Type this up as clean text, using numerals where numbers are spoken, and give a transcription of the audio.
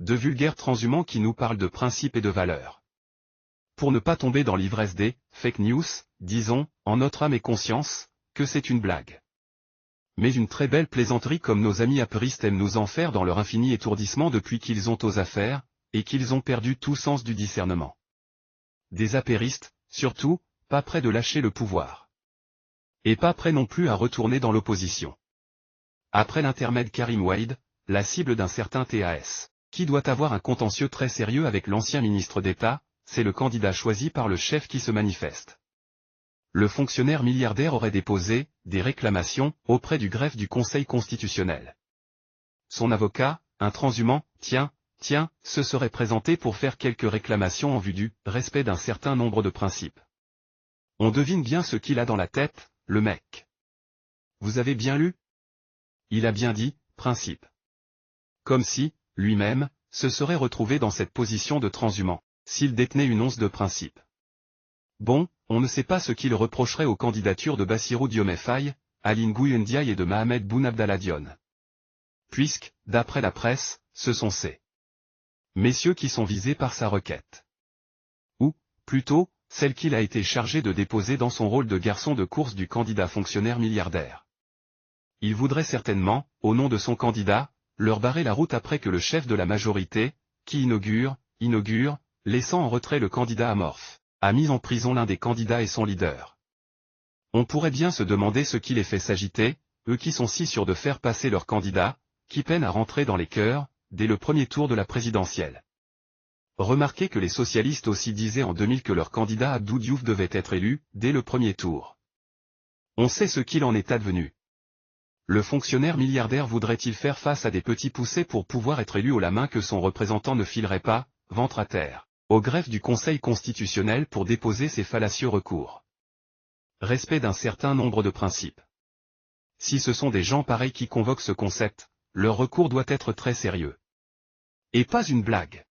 de vulgaires transhumants qui nous parlent de principes et de valeurs. Pour ne pas tomber dans l'ivresse des fake news, disons, en notre âme et conscience, que c'est une blague. Mais une très belle plaisanterie comme nos amis apéristes aiment nous en faire dans leur infini étourdissement depuis qu'ils ont aux affaires, et qu'ils ont perdu tout sens du discernement. Des apéristes, surtout, pas prêts de lâcher le pouvoir. Et pas prêts non plus à retourner dans l'opposition. Après l'intermède Karim Wade, la cible d'un certain TAS, qui doit avoir un contentieux très sérieux avec l'ancien ministre d'État, c'est le candidat choisi par le chef qui se manifeste. Le fonctionnaire milliardaire aurait déposé des réclamations auprès du greffe du Conseil constitutionnel. Son avocat, un transhumant, tiens, se serait présenté pour faire quelques réclamations en vue du respect d'un certain nombre de principes. On devine bien ce qu'il a dans la tête, le mec. Vous avez bien lu? Il a bien dit, principe. Comme si, lui-même, se serait retrouvé dans cette position de transhumant, s'il détenait une once de principe. Bon, on ne sait pas ce qu'il reprocherait aux candidatures de Bassirou Diomaye Faye, Aly Ngouille Ndiaye et de Mahammed Boun Abdallah Dionne. Puisque, d'après la presse, ce sont ces messieurs qui sont visés par sa requête. Ou, plutôt, celle qu'il a été chargé de déposer dans son rôle de garçon de course du candidat fonctionnaire milliardaire. Il voudrait certainement, au nom de son candidat, leur barrer la route après que le chef de la majorité, qui inaugure, laissant en retrait le candidat amorphe, a mis en prison l'un des candidats et son leader. On pourrait bien se demander ce qui les fait s'agiter, eux qui sont si sûrs de faire passer leur candidat, qui peinent à rentrer dans les cœurs, dès le premier tour de la présidentielle. Remarquez que les socialistes aussi disaient en 2000 que leur candidat Abdou Diouf devait être élu, dès le premier tour. On sait ce qu'il en est advenu. Le fonctionnaire milliardaire voudrait-il faire face à des petits poussés pour pouvoir être élu haut la main que son représentant ne filerait pas, ventre à terre, au greffe du Conseil constitutionnel pour déposer ses fallacieux recours? Respect d'un certain nombre de principes. Si ce sont des gens pareils qui convoquent ce concept, leur recours doit être très sérieux. Et pas une blague.